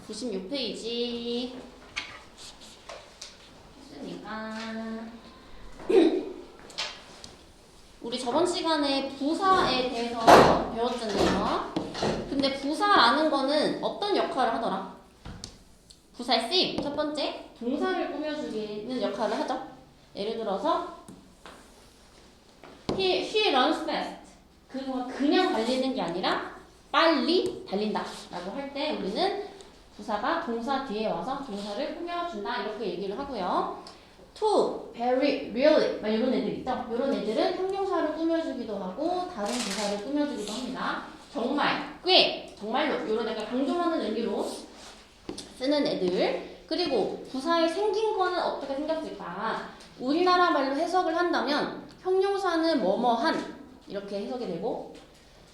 96페이지 했으니까 우리 저번 시간에 부사에 대해서 배웠잖아요. 근데 부사라는 거는 어떤 역할을 하더라? 부사의 쓰임, 첫 번째 동사를 꾸며주기는 역할을 하죠. 예를 들어서 she runs fast. 그냥 달리는 게 아니라 빨리 달린다 라고 할 때 우리는 부사가 동사 뒤에 와서 동사를 꾸며준다 이렇게 얘기를 하고요. to, very, really 막 이런 애들 있죠? 이런 애들은 형용사를 꾸며주기도 하고 다른 부사를 꾸며주기도 합니다. 정말, 꽤, 정말로 이런 약간 강조하는 의미로 쓰는 애들. 그리고 부사에 생긴 거는 어떻게 생겼을까? 우리나라 말로 해석을 한다면 형용사는 뭐뭐한 이렇게 해석이 되고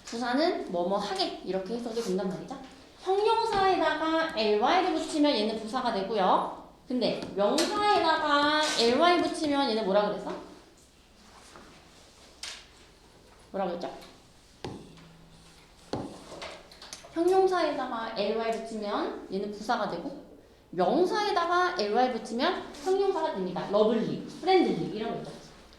부사는 뭐뭐하게 이렇게 해석이 된단 말이죠. 형용사에다가 ly를 붙이면 얘는 부사가 되고요. 근데 명사에다가 ly 붙이면 얘는 뭐라 그랬어? 뭐라고 했죠? 형용사에다가 ly 붙이면 얘는 부사가 되고 명사에다가 ly 붙이면 형용사가 됩니다. 러블리, 프렌들리 이런 거 있죠.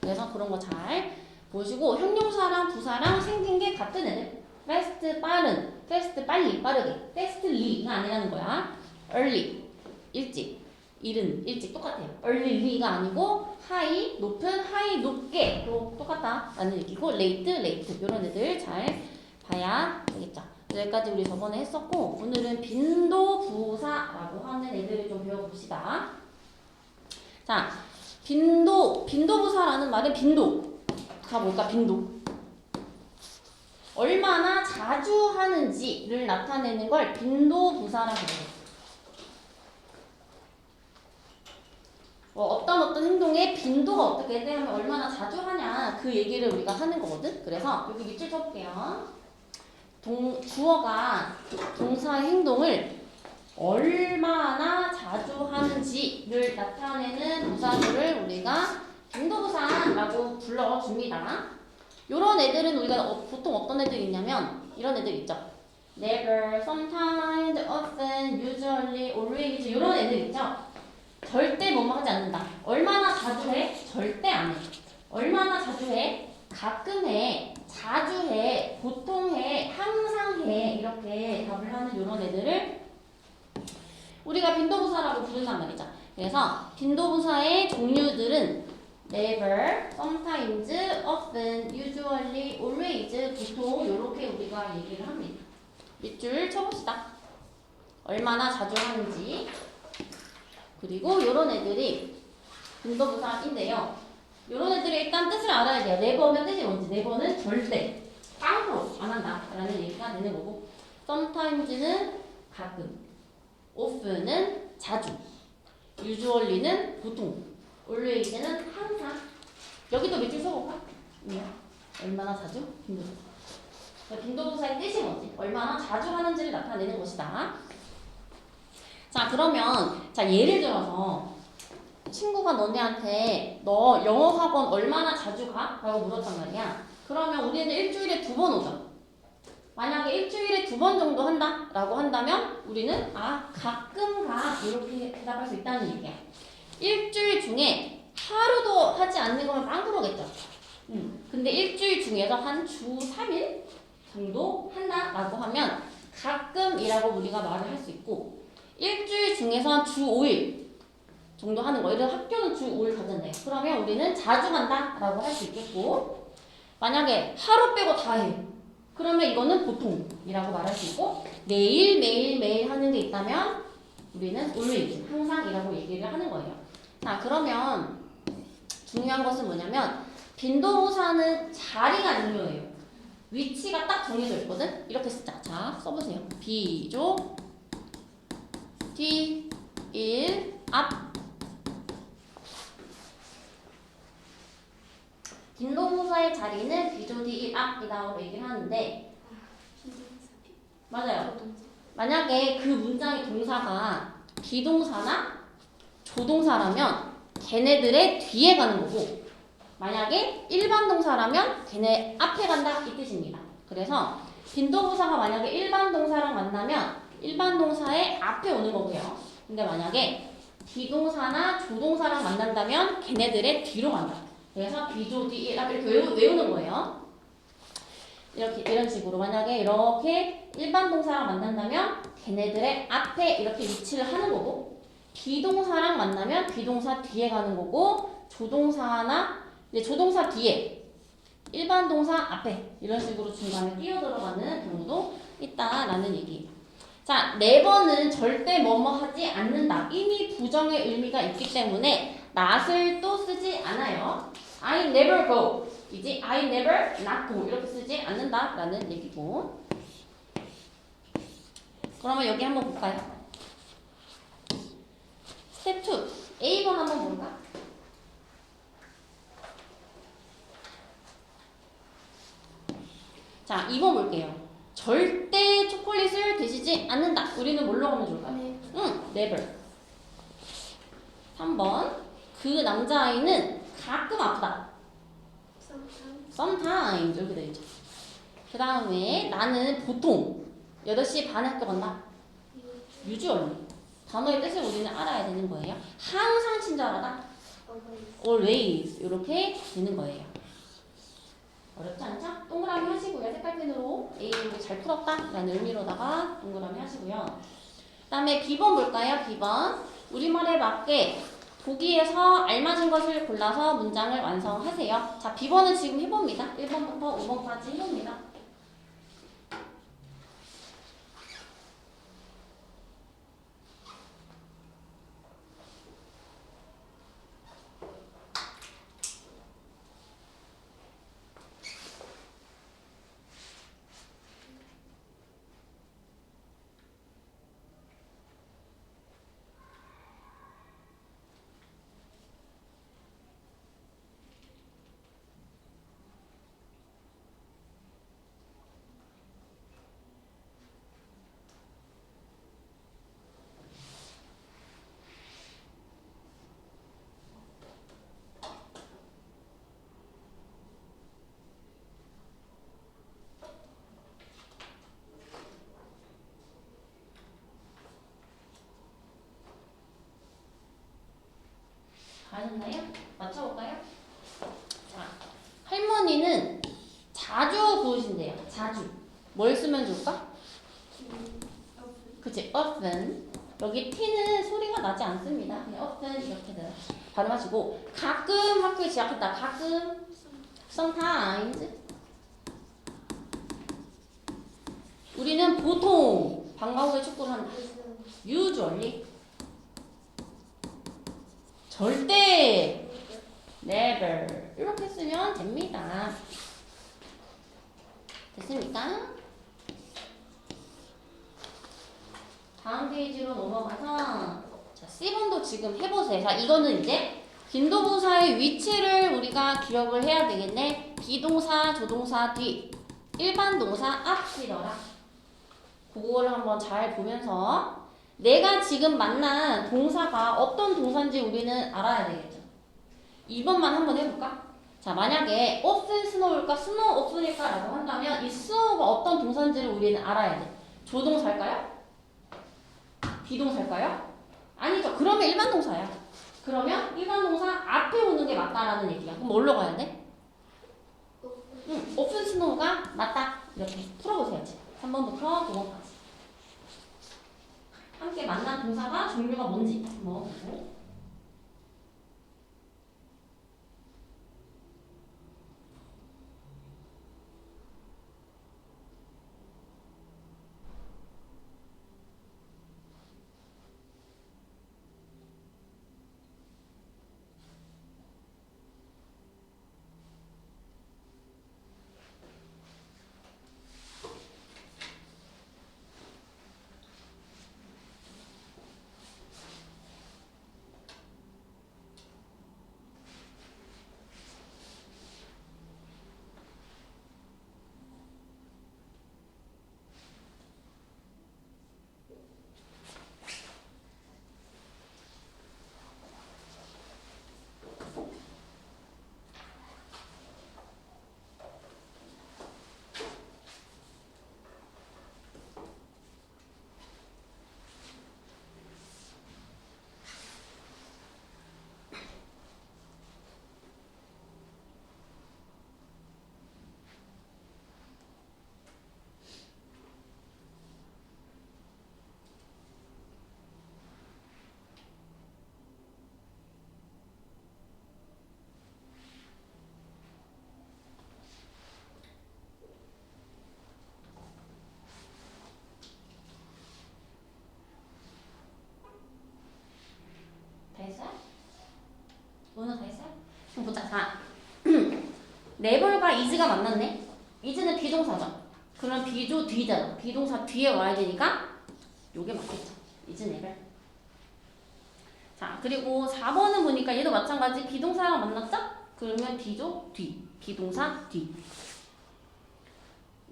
그래서 그런 거 잘 보시고 형용사랑 부사랑 생긴 게 같은 애들. fast 빠른, fast 빨리, 빠르게, fastly가 아니라는 거야. early 일찍, 이른 일찍 똑같아요. early가 아니고 high 높은, high 높게 또 똑같다라는 얘기고 late late 이런 애들 잘 봐야 되겠죠. 여기까지 우리 저번에 했었고 오늘은 빈도부사라고 하는 애들을 좀 배워봅시다. 자, 빈도부사라는 말은 빈도가 뭘까? 빈도. 얼마나 자주 하는지를 나타내는 걸 빈도부사라고 해요. 어떤 행동의 빈도가 어떻게 되면 얼마나 자주 하냐 그 얘기를 우리가 하는 거거든. 그래서 여기 밑줄 쳐볼게요. 주어가 동사의 행동을 얼마나 자주 하는지를 나타내는 부사들을 우리가 빈도부사라고 불러줍니다. 요런 애들은 우리가 보통 어떤 애들이 있냐면 이런 애들 있죠. never, sometimes, often, usually, always 요런 애들 있죠. 절대 뭐뭐 하지 않는다. 얼마나 자주 해? 절대 안 해. 얼마나 자주 해? 가끔 해. 자주 해. 보통 해. 항상 해. 이렇게 답을 하는 요런 애들을 우리가 빈도부사라고 부른단 말이죠. 그래서 빈도부사의 종류들은 never, sometimes, often, usually, always 보통 이렇게 우리가 얘기를 합니다. 밑줄 쳐봅시다. 얼마나 자주 하는지. 그리고 이런 애들이 빈도부사인데요. 이런 애들이 일단 뜻을 알아야 돼요. never는 뜻이 뭔지. never는 절대, 0% 안 한다 라는 얘기가 되는 거고 sometimes는 가끔, often은 자주, usually는 보통, always는 항상. 여기도 밑줄 써볼까? 얼마나 자주? 빈도부사. 빈도부사의 뜻이 뭐지? 얼마나 자주 하는지를 나타내는 것이다. 자, 그러면 예를 들어서 친구가 너네한테 너 영어 학원 얼마나 자주 가? 라고 물었단 말이야. 그러면 우리는 일주일에 2번 오죠. 만약에 일주일에 2번 정도 한다? 라고 한다면 우리는 가끔 가 이렇게 대답할 수 있다는 얘기야. 일주일 중에 하루도 하지 않는 거면 빵꾸로겠죠. 근데 일주일 중에서 한 주 3일 정도 한다? 라고 하면 가끔이라고 우리가 말을 할 수 있고 일주일 중에서 한 주 5일 정도 하는 거. 예를 들어 학교는 주 5일 가잖아요. 그러면 우리는 자주 간다 라고 할 수 있겠고 만약에 하루 빼고 다 해. 그러면 이거는 보통이라고 말할 수 있고 매일 하는 게 있다면 우리는 always, 항상이라고 얘기를 하는 거예요. 자, 그러면 중요한 것은 뭐냐면 빈도부사는 자리가 중요해요. 위치가 딱 정해져 있거든. 이렇게 쓰자. 자, 써보세요. 비조 뒤, 일, 앞. 빈도부사의 자리는 비조 뒤, 일, 앞이라고 얘기를 하는데 맞아요. 만약에 그 문장의 동사가 비동사나 조동사라면 걔네들의 뒤에 가는 거고 만약에 일반 동사라면 걔네 앞에 간다 이 뜻입니다. 그래서 빈도부사가 만약에 일반 동사랑 만나면 일반 동사의 앞에 오는 거고요. 근데 만약에 비동사나 조동사랑 만난다면 걔네들의 뒤로 간다. 그래서 비조, 뒤, 이렇게 외우는 거예요. 이렇게 이런 식으로 만약에 이렇게 일반 동사랑 만난다면 걔네들의 앞에 이렇게 위치를 하는 거고, 비동사랑 만나면 비동사 뒤에 가는 거고, 조동사나 이제 조동사 뒤에 일반 동사 앞에 이런 식으로 중간에 끼어 들어가는 경우도 있다라는 얘기예요. 자, 4번은 절대 뭐뭐 하지 않는다. 이미 부정의 의미가 있기 때문에 not을 또 쓰지 않아요. I never go 이지 I never not go 이렇게 쓰지 않는다라는 얘기고. 그러면 여기 한번 볼까요? 스텝 2 A번 한번 볼까? 자, 2번 볼게요. 절대 초콜릿을 드시지 않는다. 우리는 뭘로 하면 좋을까? never. 3번. 그 남자아이는 가끔 아프다. sometimes. 이렇게 되어있죠. 그 다음에 나는 보통 8시 반에 학교 간다. usually. 단어의 뜻을 우리는 알아야 되는 거예요. 항상 친절하다. always. 이렇게 되는 거예요. 어렵지 않죠? 동그라미 하시고요. 색깔펜으로 A 여기 잘 풀었다 라는 의미로다가 동그라미 하시고요. 그 다음에 B번 볼까요? B번. 우리말에 맞게 보기에서 알맞은 것을 골라서 문장을 완성하세요. 자, B번은 지금 해봅니다. 1번부터 5번까지 해봅니다. 아셨나요? 맞춰볼까요? 자, 할머니는 자주 부으신대요. 자주. 뭘 쓰면 좋을까? 그치, often. 여기 t는 소리가 나지 않습니다. 그냥 often 이렇게 발음하시고, 가끔 학교에 지각했다. 가끔 sometimes. 우리는 보통 방과 후에 축구를 한다. usually. 절대 never 이렇게 쓰면 됩니다. 됐습니까? 다음 페이지로 넘어가서 자, C번도 지금 해보세요. 자, 이거는 이제 빈도부사의 위치를 우리가 기억을 해야 되겠네. 비동사, 조동사 뒤, 일반 동사 앞이더라. 그거를 한번 잘 보면서 내가 지금 만난 동사가 어떤 동사인지 우리는 알아야 되겠죠. 2번만 한번 해볼까? 자, 만약에 often snow일까, snow often일까 라고 한다면 이 snow가 어떤 동사인지를 우리는 알아야 돼. 조동사일까요? 비동사일까요? 아니죠. 그러면 일반 동사야. 그러면 일반 동사 앞에 오는 게 맞다라는 얘기야. 그럼 뭘로 가야 돼? often snow가 맞다. 이렇게 풀어보세요. 3번부터 9번까지. 함께 만난 동사가 종류가 뭔지 한번 보고. never과 is가 만났네. is는 비동사죠. 그럼 비조 뒤잖아. 비동사 뒤에 와야 되니까 요게 맞겠죠. is never. 자, 그리고 4번은 보니까 얘도 마찬가지 비동사랑 만났죠? 그러면 비조 뒤. 비동사 뒤.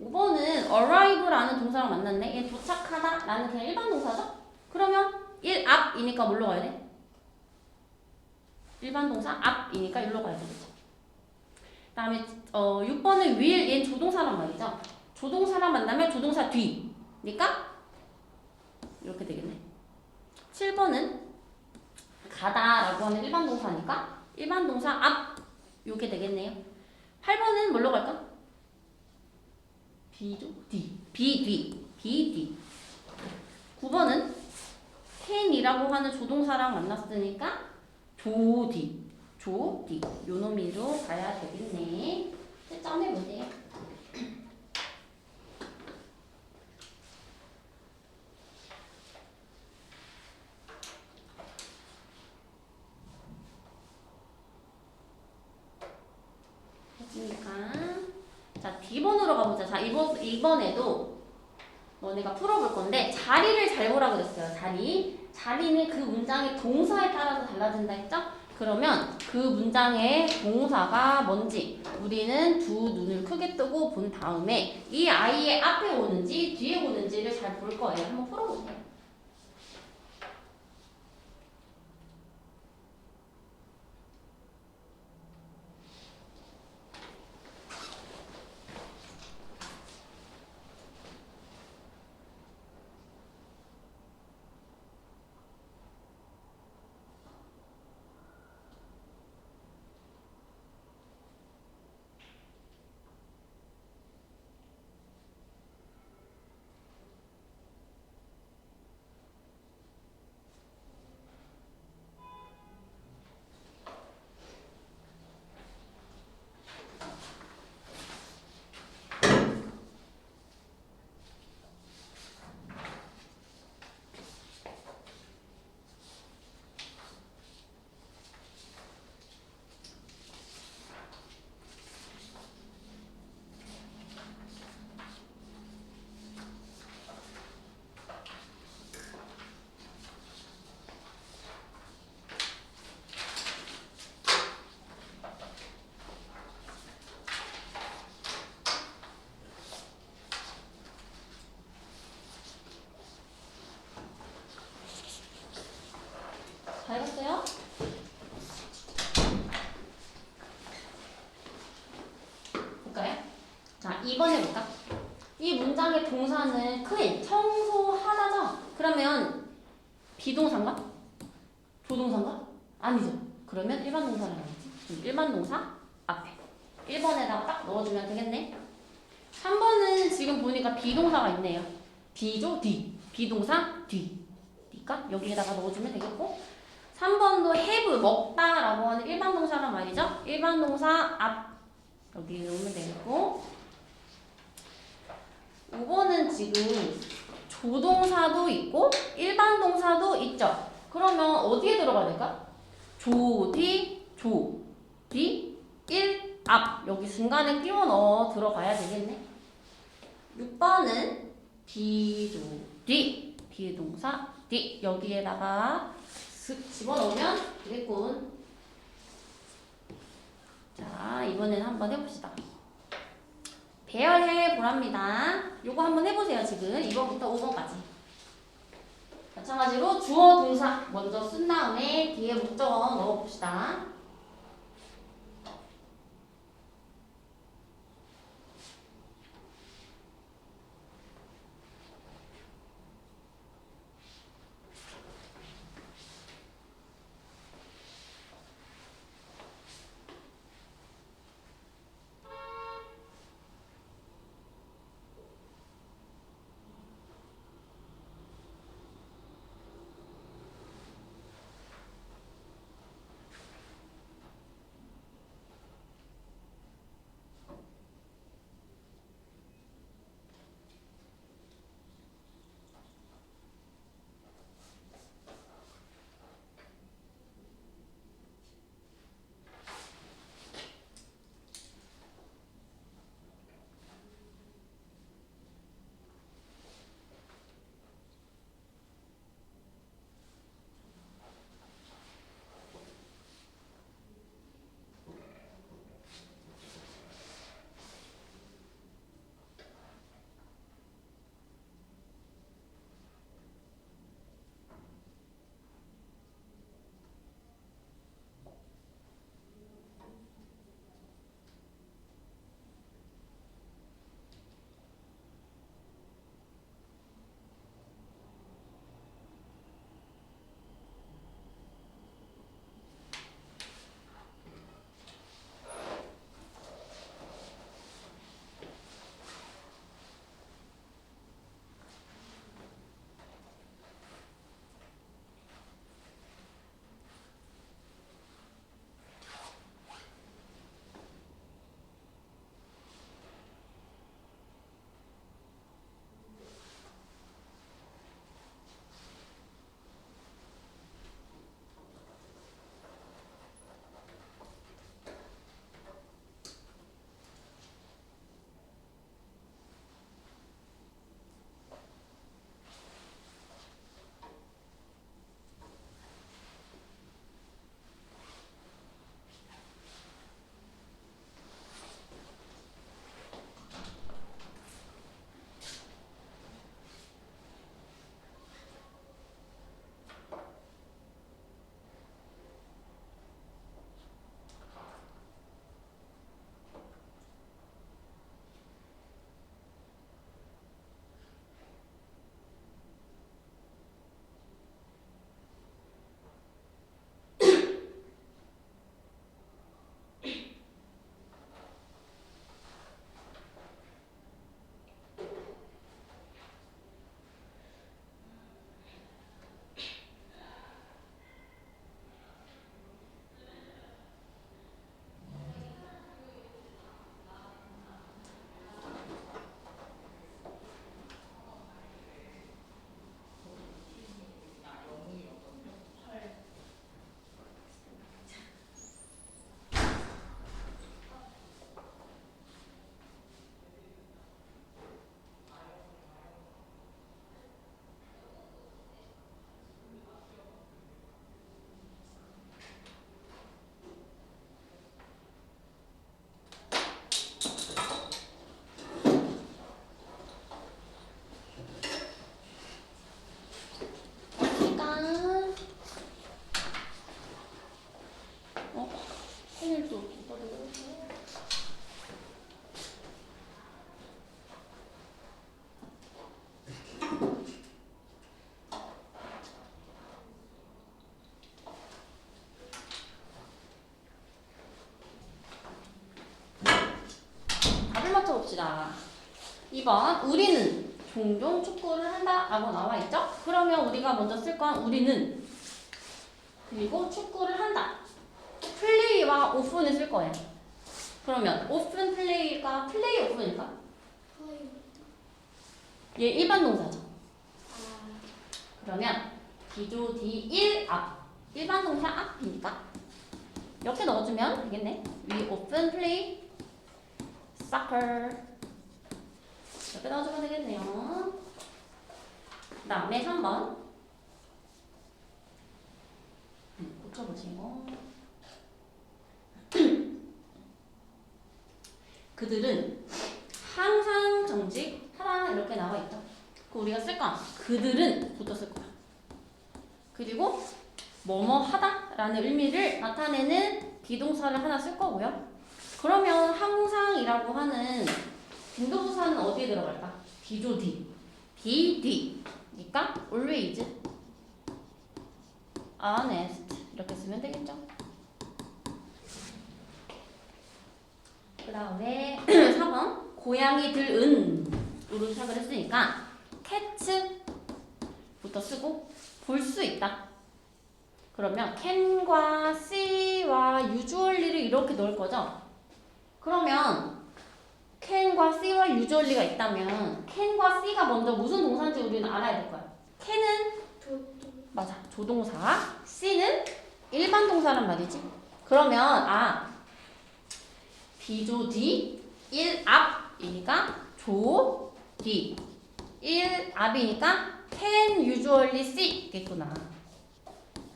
5번은 arrive라는 동사랑 만났네. 얘 도착하다 라는 그냥 일반 동사죠? 그러면 1 앞이니까 뭘로 가야 돼? 일반 동사 앞이니까 일로 가야 되겠죠. 그 다음에 6번은 will, 얘는 조동사란 말이죠. 조동사랑 만나면 조동사 뒤니까 이렇게 되겠네. 7번은 가다라고 하는 일반 동사니까 일반 동사 앞 요게 되겠네요. 8번은 뭘로 갈까? 비죠? 뒤. 비뒤. 9번은 can이라고 하는 조동사랑 만났으니까 조뒤. 요 놈이로 가야 되겠네. 점해보세요. 됐습니까? 자, D번으로 가보자. 자, 이번에도 너네가 풀어볼 건데 자리를 잘 보라 그랬어요. 자리는 그 문장의 동사에 따라서 달라진다 했죠? 그러면 그 문장의 동사가 뭔지 우리는 두 눈을 크게 뜨고 본 다음에 이 아이의 앞에 오는지 뒤에 오는지를 잘 볼 거예요. 한번 풀어보세요. 잘 봤어요? 볼까요? 자, 2번 해볼까? 이 문장의 동사는 clean, 청소하다죠? 그러면 비동사인가? 조동사인가? 아니죠. 그러면 일반 동사를 하겠지. 일반 동사 앞에 1번에다가 딱 넣어주면 되겠네. 3번은 지금 보니까 비동사가 있네요. 비조 뒤. 비동사 뒤. 그러니까 여기에다가 넣어주면 되겠고 3번도 have, 먹다라고 하는 일반 동사란 말이죠. 일반 동사 앞 여기 넣으면 되겠고 5번은 지금 조동사도 있고 일반 동사도 있죠. 그러면 어디에 들어가야 될까? 조, 뒤, 1, 앞 여기 중간에 끼워 넣어 들어가야 되겠네. 6번은 비조, 뒤, 비동사 뒤 여기에다가 슥 집어넣으면 되겠군. 자, 이번에는 한번 해봅시다. 배열해 보랍니다. 요거 한번 해보세요. 지금 2번부터 5번까지. 마찬가지로 주어 동사 먼저 쓴 다음에 뒤에 목적어 넣어봅시다. 2번 우리는 종종 축구를 한다 라고 나와 있죠? 그러면 우리가 먼저 쓸 건 우리는 그리고 축구를 한다. 플레이와 오픈을 쓸 거예요. 그러면 오픈 플레이가 플레이 오픈일까? 얘 일반 동사죠. 그러면 비조 D1 앞 일반 동사 앞이니까 이렇게 넣어주면 되겠네. We often play soccer 이렇게 넣어주면 되겠네요. 그 다음에 3번 고쳐보시고 그들은 항상 정직하다 이렇게 나와 있죠. 그 우리가 쓸 건 그들은 부터 쓸 거야. 그리고 뭐뭐 하다라는 의미를 나타내는 비동사를 하나 쓸 거고요. 그러면 항상이라고 하는 빈도부사는 어디에 들어갈까? 비조 D. be 뒤니까 always, honest 이렇게 쓰면 되겠죠. 그 다음에 4번 고양이들은 으로 시작을 했으니까 cat부터 쓰고 볼 수 있다. 그러면 can과 see와 usually를 이렇게 넣을 거죠. 그러면 can과 see와 usually가 있다면 can과 see가 먼저 무슨 동사인지 우리는 알아야 될 거야. can은 맞아 조동사, see는 일반 동사란 말이지. 그러면 비조 D 1 앞이니까 조 D 1 앞이니까 can usually see 겠구나.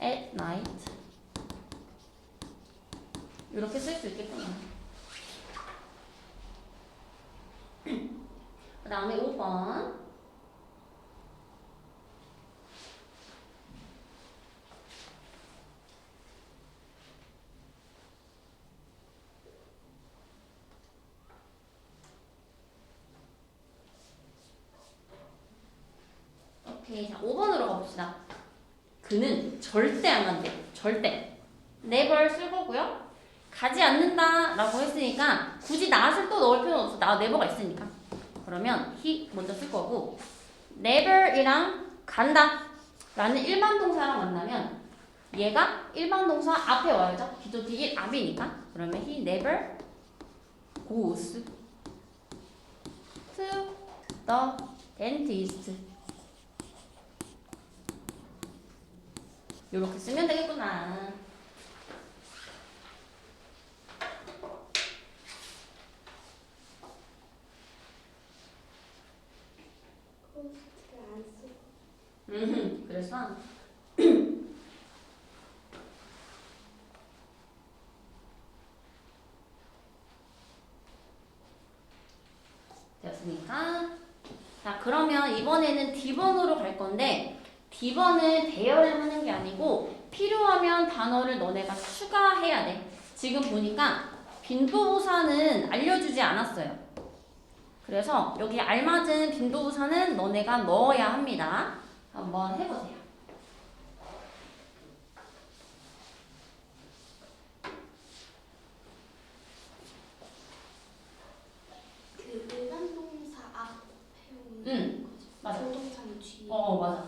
at night 이렇게 쓸 수 있겠구나. 그 다음에 5번 오케이, 자 5번으로 가봅시다. 그는 절대 안 간대. 절대. never 쓸 거고요. 가지 않는다 라고 했으니까 굳이 not을 또 넣을 필요는 없어. 나 never가 있으니까. 그러면 he 먼저 쓸 거고 never이랑 간다 라는 일반 동사랑 만나면 얘가 일반 동사 앞에 와야죠. 비조 D1 앞이니까. 그러면 he never goes to the dentist 이렇게 쓰면 되겠구나. 그래서 됐습니까? 자, 그러면 이번에는 D번으로 갈 건데 D번은 대여를 하는 게 아니고 필요하면 단어를 너네가 추가해야 돼. 지금 보니까 빈도부사는 알려주지 않았어요. 그래서 여기 알맞은 빈도부사는 너네가 넣어야 합니다. 한번 해보세요. 그 일반 동사 앞 배우는 거죠? 맞아. 조동사는 뒤에. 맞아.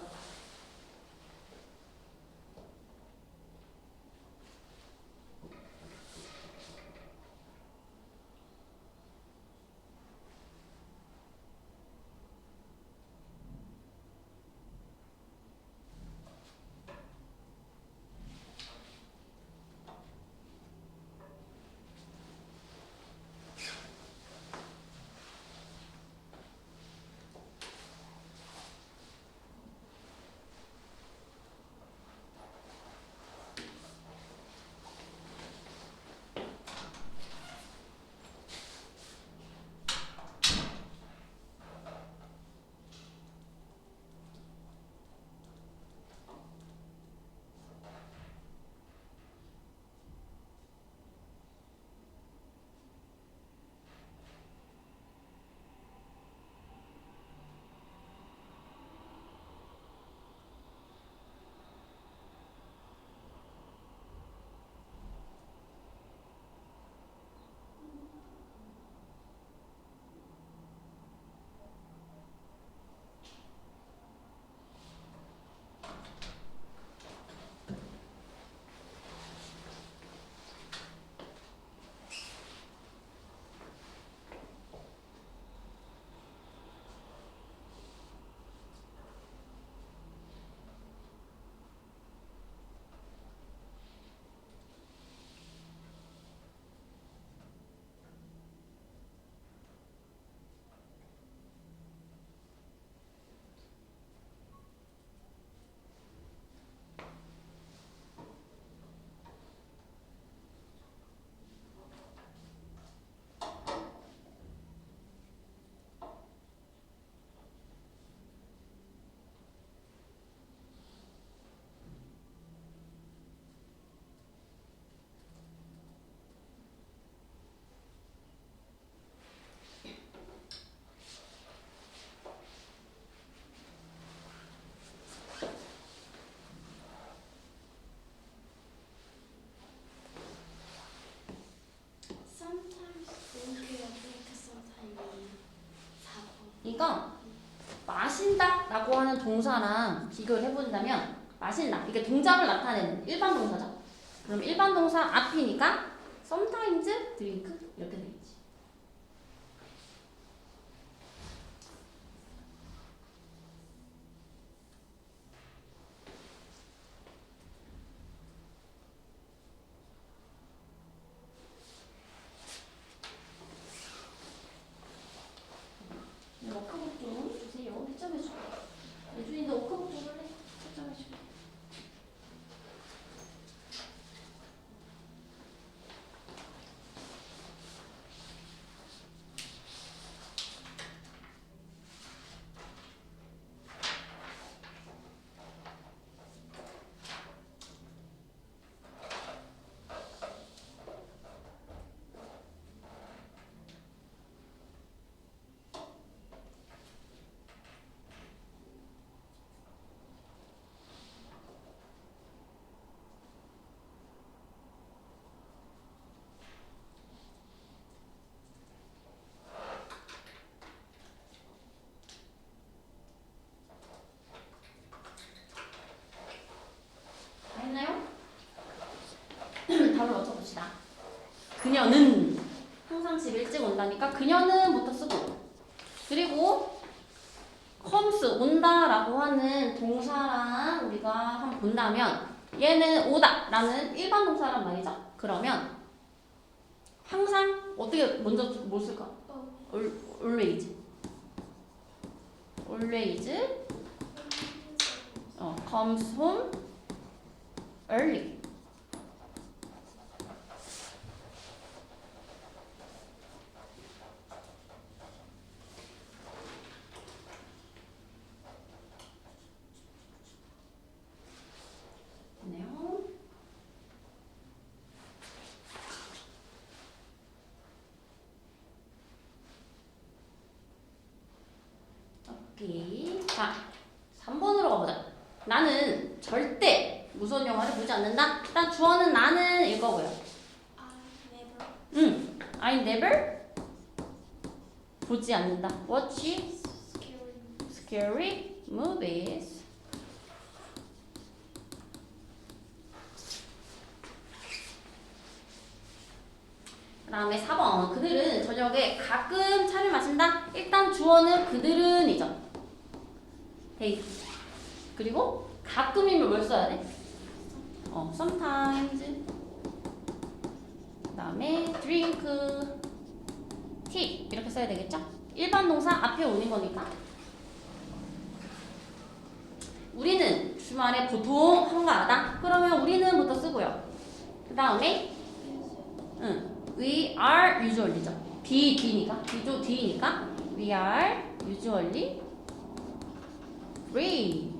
동사랑 비교를 해본다면 맛있나? 이게 동작을 나타내는 일반 동사죠. 그럼 일반 동사 앞이니까 sometimes drink 이렇게 되겠지. 워크북 좀 주세요. 채점해줘. 예준이도 워크북 좀 할래? 채점해줘. 다 했나요? 답을 맞춰봅시다. 그녀는 항상 집 일찍 온다니까 그녀는부터 쓰고, 그리고 comes 온다라고 하는 동사랑 우리가 한번 본다면 얘는 오다라는 일반 동사란 말이죠. 그러면 항상 어떻게 먼저 뭘 쓸까? always comes home early. 네요. 오케이. 자, 3번으로 가보자. 나는 절대 무서운 영화를 보지 않는다. 일단 주어는 나는 일 거고요. I never I never 보지 않는다. Watch scary movies. 그 다음에 4번. 그들은 저녁에 가끔 차를 마신다. 일단 주어는 그들은이죠. hey. 그리고 가끔이면 뭘 써야 돼? sometimes. 그 다음에 drink, tea 이렇게 써야 되겠죠? 일반 동사 앞에 오는 거니까. 우리는 주말에 보통 한가하다. 그러면 우리는부터 쓰고요. 그 다음에 we are usually죠. D니까 we are usually free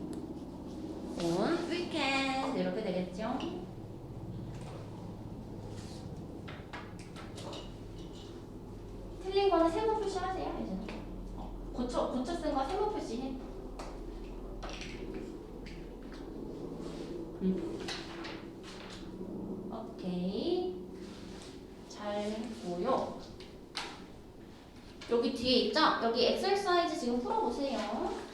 on weekend 이렇게 되겠죠. 틀린 거는 세모 표시하세요. 이제 고쳐 쓴 거 세모 표시해. 오케이. 잘 했고요. 여기 뒤에 있죠? 여기 엑서사이즈 지금 풀어보세요.